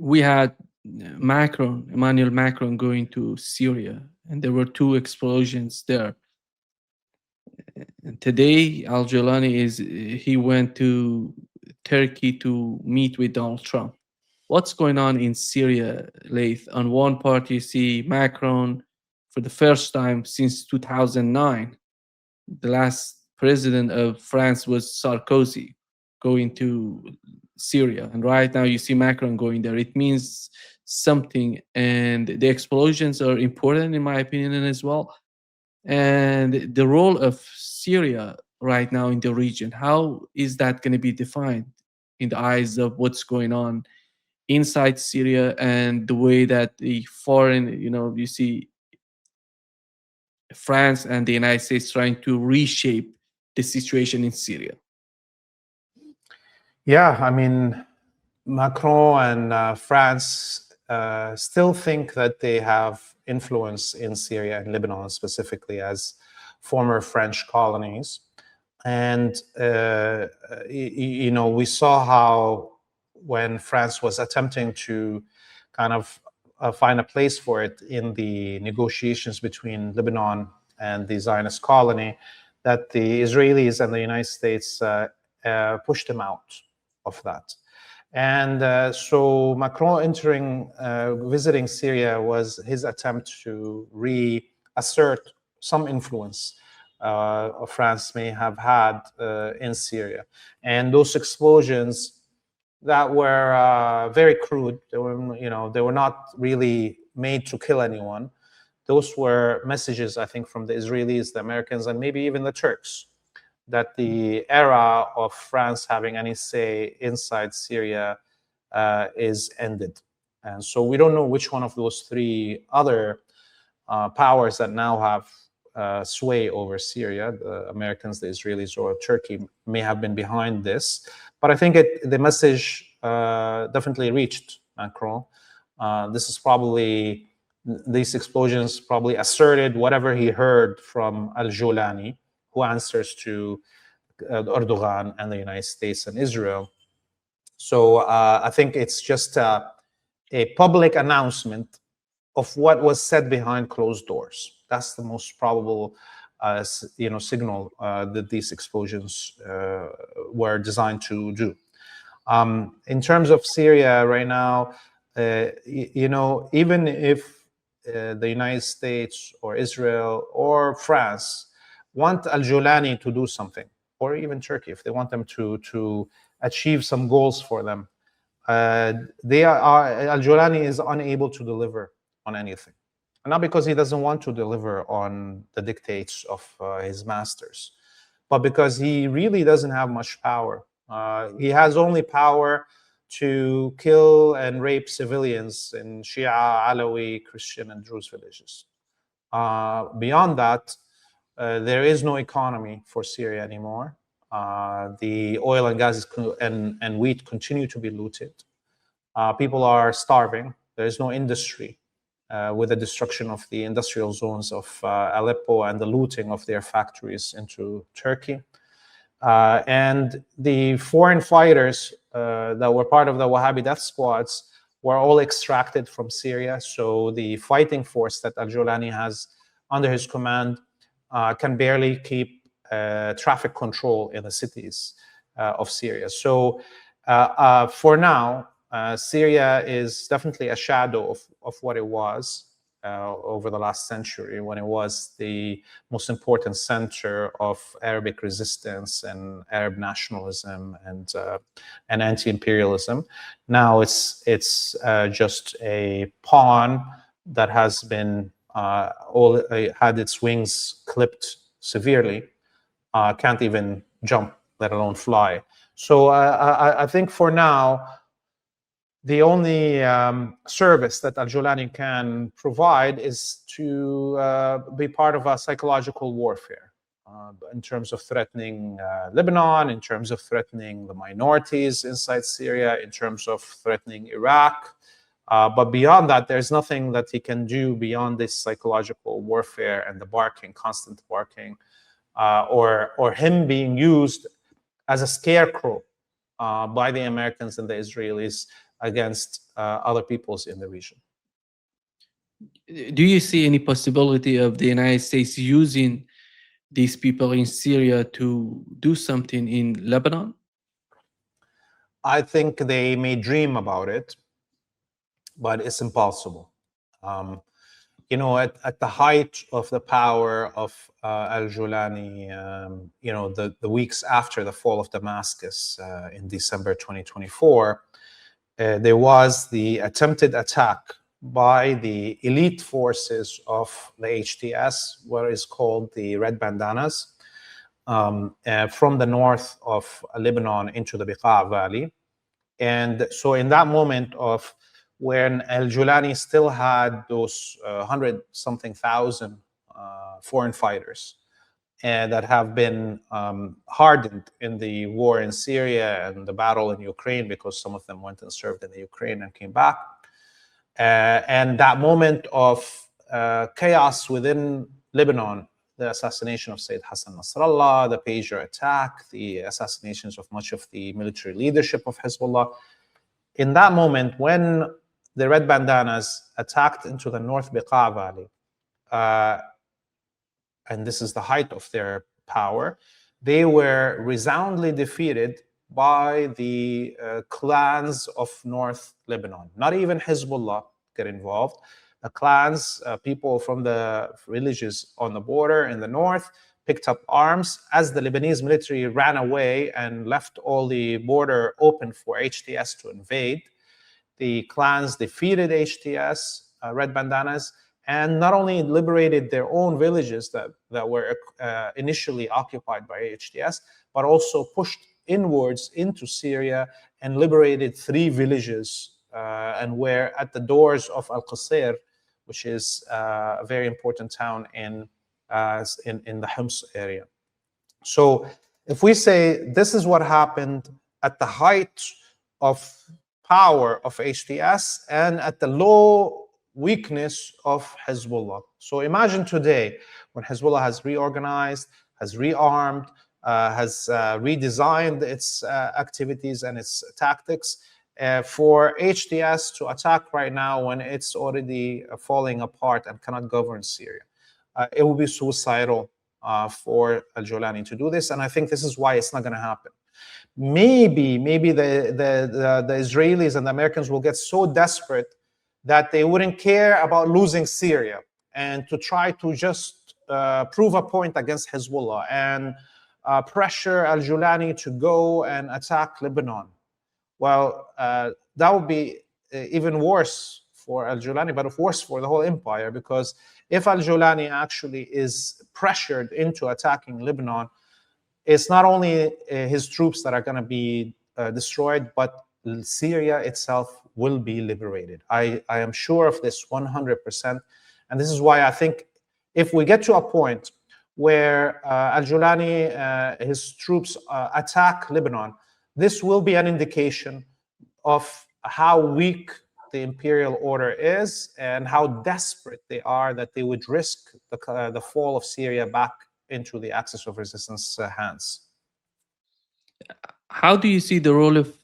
we had Emmanuel Macron going to Syria, and there were two explosions there. And today, he went to Turkey to meet with Donald Trump. What's going on in Syria, Laith? On one part, you see Macron for the first time since 2009. The last president of France was Sarkozy going to Syria. And right now you see Macron going there. It means something. And the explosions are important, in my opinion, as well. And the role of Syria right now in the region, how is that going to be defined in the eyes of what's going on inside Syria and the way that the foreign, you see France and the United States trying to reshape the situation in Syria? Yeah, I mean, Macron and France still think that they have influence in Syria and Lebanon specifically as former French colonies. And, we saw how when France was attempting to kind of find a place for it in the negotiations between Lebanon and the Zionist colony, that the Israelis and the United States pushed them out of that. And so Macron visiting Syria was his attempt to reassert some influence France may have had in Syria. And those explosions that were very crude, they were not really made to kill anyone. Those were messages, I think, from the Israelis, the Americans, and maybe even the Turks, that the era of France having any say inside Syria is ended. And so we don't know which one of those three other powers that now have sway over Syria, the Americans, the Israelis, or Turkey, may have been behind this. But I think the message definitely reached Macron. These explosions probably asserted whatever he heard from Al-Golani, who answers to Erdogan and the United States and Israel. So I think it's just a public announcement of what was said behind closed doors. That's the most probable signal that these explosions were designed to do. In terms of Syria right now, even if the United States or Israel or France want Al-Golani to do something, or even Turkey, if they want them to achieve some goals for them, Al-Golani is unable to deliver on anything. And not because he doesn't want to deliver on the dictates of his masters, but because he really doesn't have much power. He has only power to kill and rape civilians in Shia, Alawi, Christian, and Druze villages. Beyond that, there is no economy for Syria anymore. The oil and gas and wheat continue to be looted. People are starving. There is no industry with the destruction of the industrial zones of Aleppo and the looting of their factories into Turkey. And the foreign fighters that were part of the Wahhabi death squads were all extracted from Syria. So the fighting force that Al-Golani has under his command can barely keep traffic control in the cities of Syria. So for now, Syria is definitely a shadow of what it was over the last century, when it was the most important center of Arabic resistance and Arab nationalism and anti-imperialism. Now it's just a pawn that has been had its wings clipped severely, can't even jump, let alone fly. So I think for now, the only service that Al-Golani can provide is to be part of a psychological warfare in terms of threatening Lebanon, in terms of threatening the minorities inside Syria, in terms of threatening Iraq. But beyond that, there's nothing that he can do beyond this psychological warfare and the barking, constant barking, or him being used as a scarecrow by the Americans and the Israelis against other peoples in the region. Do you see any possibility of the United States using these people in Syria to do something in Lebanon? I think they may dream about it, but it's impossible. You know, at the height of the power of Al-Golani, you know, the weeks after the fall of Damascus in December 2024, there was the attempted attack by the elite forces of the HTS, what is called the Red Bandanas, from the north of Lebanon into the Beqa Valley. And so in that moment of when Al-Golani still had those 100-something thousand foreign fighters that have been hardened in the war in Syria and the battle in Ukraine, because some of them went and served in the Ukraine and came back. And that moment of chaos within Lebanon, the assassination of Sayyid Hassan Nasrallah, the pager attack, the assassinations of much of the military leadership of Hezbollah. In that moment, when the Red Bandanas attacked into the North Beqa Valley, and this is the height of their power, they were resoundingly defeated by the clans of North Lebanon. Not even Hezbollah get involved. The clans, people from the villages on the border in the north, picked up arms as the Lebanese military ran away and left all the border open for HTS to invade. The clans defeated HTS, Red Bandanas, and not only liberated their own villages that were initially occupied by HTS, but also pushed inwards into Syria and liberated 3 villages and were at the doors of Al-Qasir, which is a very important town in the Homs area. So if we say this is what happened at the height of power of HTS and at the low weakness of Hezbollah. So imagine today when Hezbollah has reorganized, has rearmed, has redesigned its activities and its tactics, for HTS to attack right now when it's already falling apart and cannot govern Syria. It will be suicidal for Al-Golani to do this, and I think this is why it's not going to happen. Maybe the Israelis and the Americans will get so desperate that they wouldn't care about losing Syria and to try to just prove a point against Hezbollah and pressure Al-Golani to go and attack Lebanon. Well, that would be even worse for Al-Golani, but worse for the whole empire, because if Al-Golani actually is pressured into attacking Lebanon, it's not only his troops that are going to be destroyed, but Syria itself will be liberated. I am sure of this 100%. And this is why I think if we get to a point where Al-Golani, his troops attack Lebanon, this will be an indication of how weak the imperial order is and how desperate they are that they would risk the fall of Syria back into the axis of resistance hands. How do you see the role of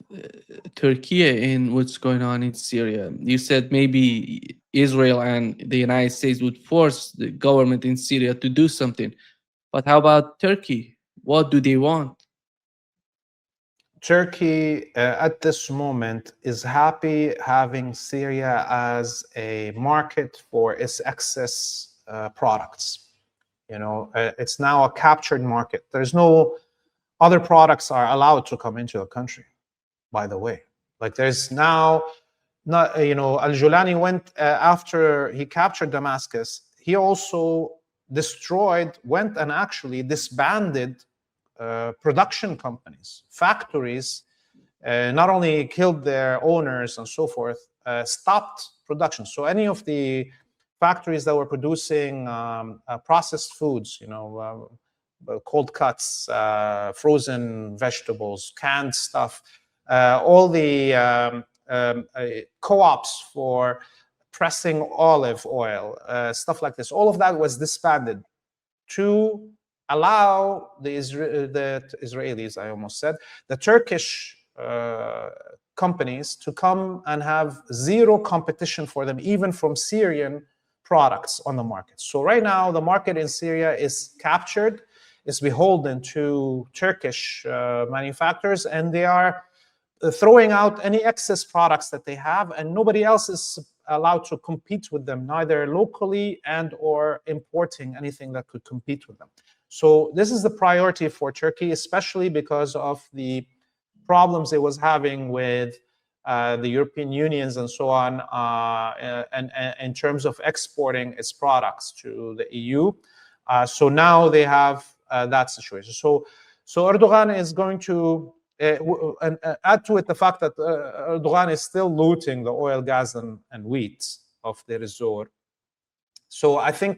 Turkey in what's going on in Syria? You said maybe Israel and the United States would force the government in Syria to do something. But how about Turkey? What do they want? Turkey, at this moment, is happy having Syria as a market for its excess products. You know, it's now a captured market. There's no other products are allowed to come into the country, by the way. Like there's now, not, you know, Al-Golani went, after he captured Damascus, he also went and actually disbanded production companies, factories, not only killed their owners and so forth, stopped production. So any of the factories that were producing processed foods, you know, cold cuts, frozen vegetables, canned stuff, all the co-ops for pressing olive oil, stuff like this, all of that was disbanded to allow the Israelis, I almost said, the Turkish companies to come and have zero competition for them, even from Syrian products on the market. So right now, the market in Syria is captured, is beholden to Turkish manufacturers, and they are throwing out any excess products that they have, and nobody else is allowed to compete with them, neither locally and or importing anything that could compete with them. So this is the priority for Turkey, especially because of the problems it was having with the European unions and so on, and in terms of exporting its products to the EU. So now they have that situation. So Erdogan is going to add to it the fact that Erdogan is still looting the oil, gas, and wheat of the resort. So I think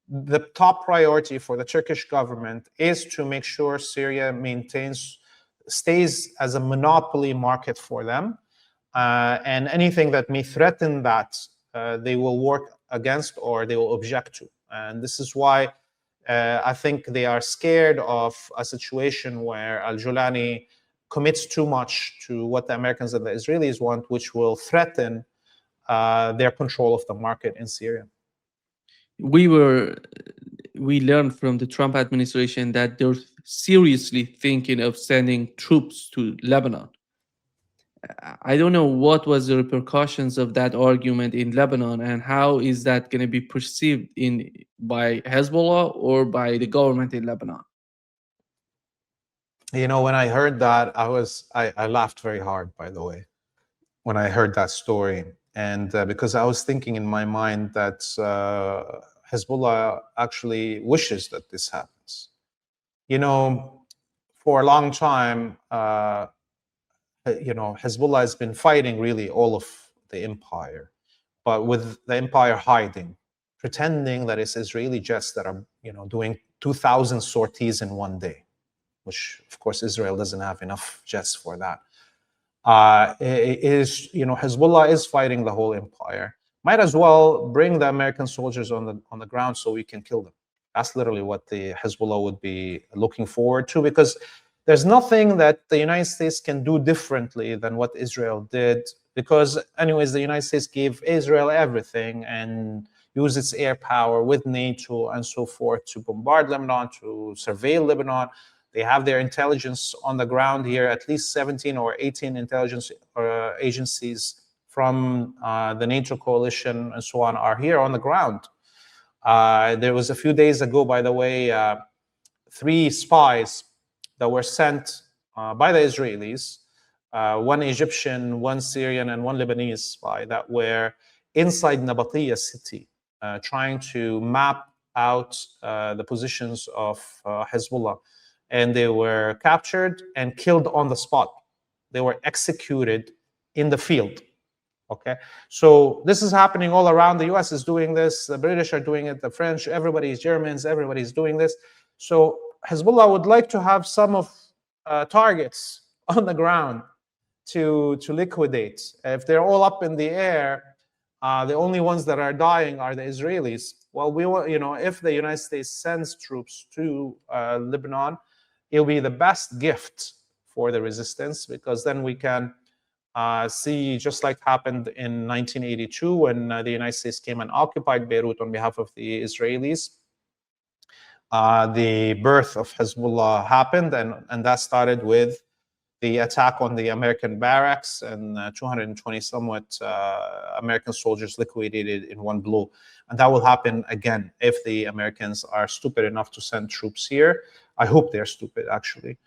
the top priority for the Turkish government is to make sure Syria stays as a monopoly market for them, and anything that may threaten that, they will work against or they will object to. And this is why I think they are scared of a situation where Al-Golani commits too much to what the Americans and the Israelis want, which will threaten their control of the market in Syria. We learned from the Trump administration that they're seriously thinking of sending troops to Lebanon. I don't know what was the repercussions of that argument in Lebanon, and how is that going to be perceived by Hezbollah or by the government in Lebanon? You know, when I heard that, I laughed very hard, by the way, when I heard that story. And because I was thinking in my mind that Hezbollah actually wishes that this happens. You know, for a long time, Hezbollah has been fighting really all of the empire, but with the empire hiding, pretending that it's Israeli jets that are, doing 2,000 sorties in one day, which of course Israel doesn't have enough jets for that. Hezbollah is fighting the whole empire. Might as well bring the American soldiers on the ground so we can kill them. That's literally what the Hezbollah would be looking forward to, because there's nothing that the United States can do differently than what Israel did, because anyways, the United States gave Israel everything and used its air power with NATO and so forth to bombard Lebanon, to surveil Lebanon. They have their intelligence on the ground here. At least 17 or 18 intelligence agencies from the NATO coalition and so on are here on the ground. There was a few days ago, by the way, 3 spies that were sent by the Israelis, one Egyptian, one Syrian, and one Lebanese spy that were inside Nabateeh city, trying to map out the positions of Hezbollah. And they were captured and killed on the spot. They were executed in the field. Okay, so this is happening all around. The US is doing this, the British are doing it, the French, everybody's Germans, everybody's doing this. So Hezbollah would like to have some of targets on the ground to liquidate. If they're all up in the air, the only ones that are dying are the Israelis. Well, if the United States sends troops to Lebanon, it'll be the best gift for the resistance, because then we can see, just like happened in 1982 when the United States came and occupied Beirut on behalf of the Israelis. The birth of Hezbollah happened, and that started with the attack on the American barracks, and 220 somewhat American soldiers liquidated in one blow. And that will happen again if the Americans are stupid enough to send troops here. I hope they're stupid, actually.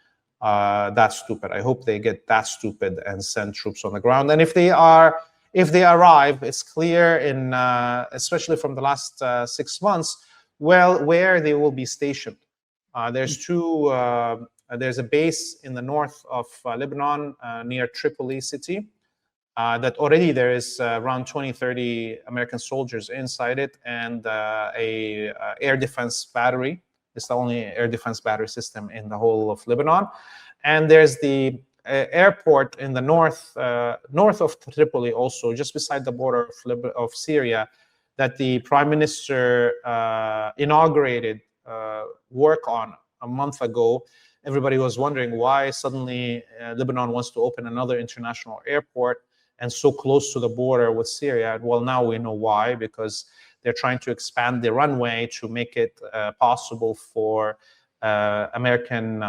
That's stupid. I hope they get that stupid and send troops on the ground. And if they arrive, it's clear especially from the last 6 months, where they will be stationed. There's a base in the north of Lebanon near Tripoli city that already there is around 20-30 American soldiers inside it, and a air defense battery. It's the only air defense battery system in the whole of Lebanon. And there's the airport in the north of Tripoli, also just beside the border of Syria, that the Prime Minister inaugurated work on a month ago. everybody was wondering why suddenly Lebanon wants to open another international airport and so close to the border with Syria. Well, now we know why, because they're trying to expand the runway to make it possible for American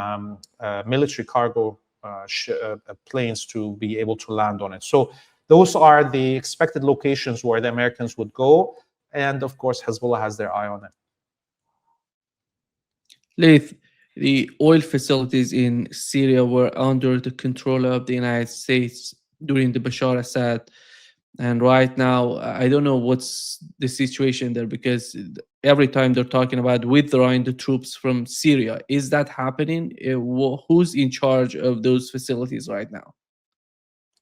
military cargo planes to be able to land on it. So those are the expected locations where the Americans would go. And of course, Hezbollah has their eye on it. Leith, the oil facilities in Syria were under the control of the United States during the Bashar Assad. And right now, I don't know what's the situation there, because every time they're talking about withdrawing the troops from Syria. Is that happening? Who's in charge of those facilities right now?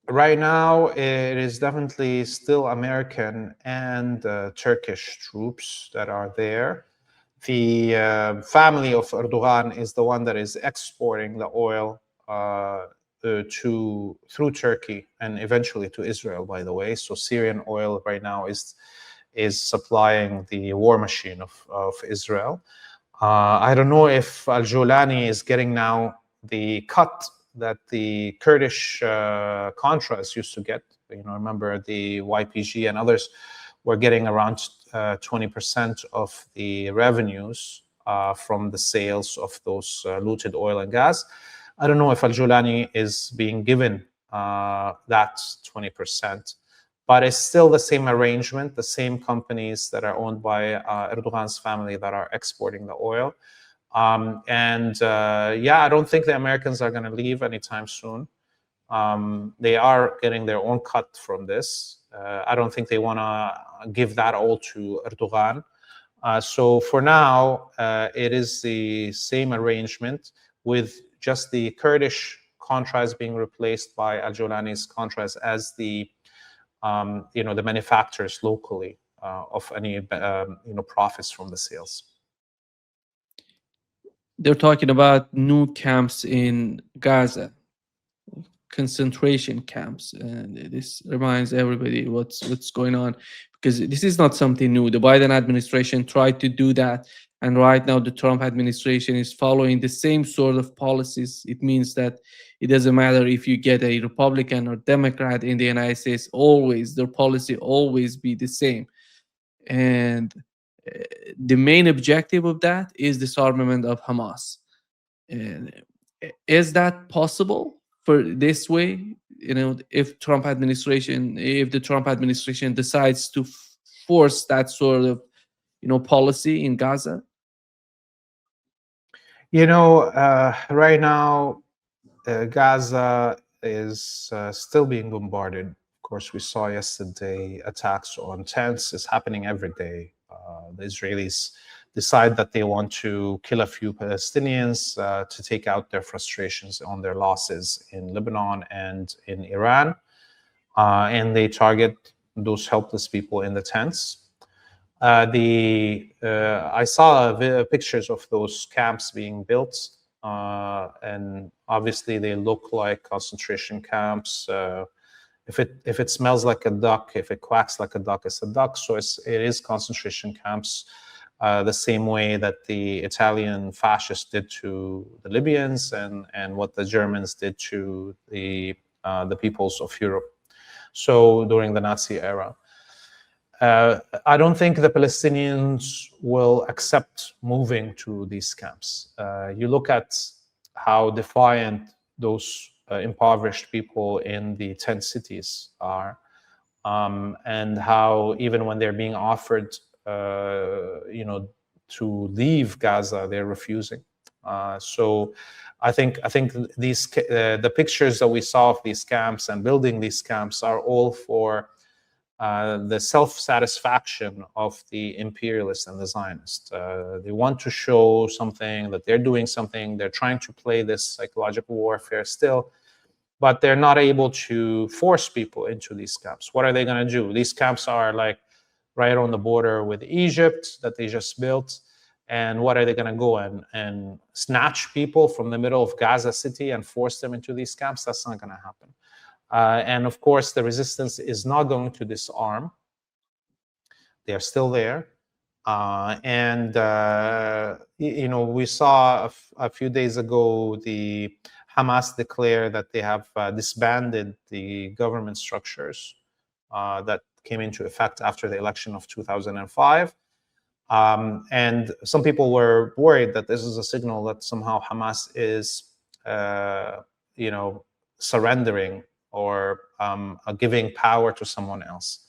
Right now, it is definitely still American and Turkish troops that are there. The family of Erdogan is the one that is exporting the oil through Turkey and eventually to Israel, by the way. So Syrian oil right now is supplying the war machine of Israel. I don't know if Al-Golani is getting now the cut that the Kurdish Contras used to get. Remember the YPG and others were getting around 20% of the revenues from the sales of those looted oil and gas. I don't know if Al-Golani is being given that 20%, but it's still the same arrangement, the same companies that are owned by Erdogan's family that are exporting the oil. I don't think the Americans are going to leave anytime soon. They are getting their own cut from this. I don't think they want to give that all to Erdogan. So for now, it is the same arrangement, with just the Kurdish Contras being replaced by Al-Golani's Contras as the manufacturers locally of any profits from the sales. They're talking about new camps in Gaza, concentration camps, and this reminds everybody what's going on, because this is not something new. The Biden administration tried to do that, and right now the Trump administration is following the same sort of policies. It means that it doesn't matter if you get a Republican or Democrat in the United States, always their policy always be the same. And the main objective of that is disarmament of Hamas. And is that possible for this way? If the Trump administration decides to force that sort of policy in Gaza? Right now, Gaza is still being bombarded. Of course, we saw yesterday attacks on tents. It's happening every day. The Israelis decide that they want to kill a few Palestinians to take out their frustrations on their losses in Lebanon and in Iran. And they target those helpless people in the tents. I saw pictures of those camps being built, and obviously they look like concentration camps. If it smells like a duck, if it quacks like a duck, it's a duck. So it is concentration camps, the same way that the Italian fascists did to the Libyans and what the Germans did to the peoples of Europe. So during the Nazi era. I don't think the Palestinians will accept moving to these camps. You look at how defiant those impoverished people in the tent cities are, and how even when they're being offered, to leave Gaza, they're refusing. So I think these the pictures that we saw of these camps and building these camps are all for the self-satisfaction of the imperialists and the Zionists. They want to show something, that they're doing something. They're trying to play this psychological warfare still, but they're not able to force people into these camps. What are they going to do? These camps are like right on the border with Egypt that they just built. And what are they going to go and snatch people from the middle of Gaza City and force them into these camps? That's not going to happen. And of course, the resistance is not going to disarm. They are still there. You know, we saw a few days ago the Hamas declare that they have disbanded the government structures that came into effect after the election of 2005. And some people were worried that this is a signal that somehow Hamas is, you know, surrendering or giving power to someone else.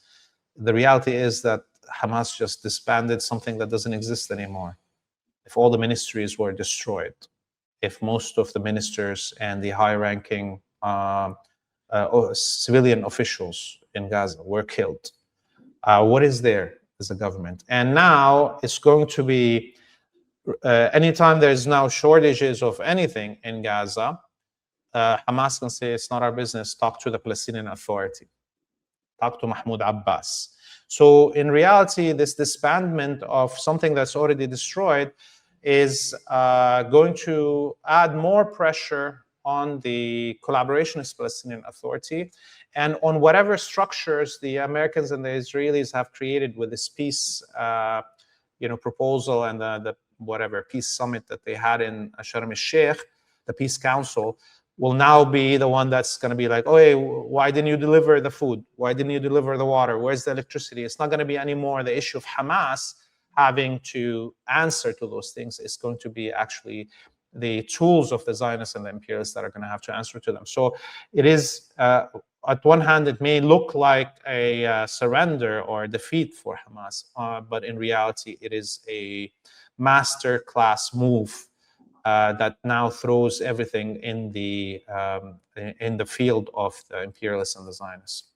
The reality is that Hamas just disbanded something that doesn't exist anymore. If all the ministries were destroyed, if most of the ministers and the high-ranking civilian officials in Gaza were killed, what is there as a government? And now it's going to be, anytime there's now shortages of anything in Gaza, Hamas can say, it's not our business, talk to the Palestinian Authority, talk to Mahmoud Abbas. So in reality, this disbandment of something that's already destroyed is going to add more pressure on the collaborationist Palestinian Authority and on whatever structures the Americans and the Israelis have created with this peace you know, proposal and the whatever peace summit that they had in Sharm el-Sheikh, the Peace Council, will now be the one that's going to be like, oh, hey, why didn't you deliver the food? Why didn't you deliver the water? Where's the electricity? It's not going to be anymore the issue of Hamas having to answer to those things. It's going to be actually the tools of the Zionists and the imperialists that are going to have to answer to them. So it is, at one hand, it may look like a surrender or a defeat for Hamas, but in reality, it is a master class move that now throws everything in the field of the imperialists and the Zionists.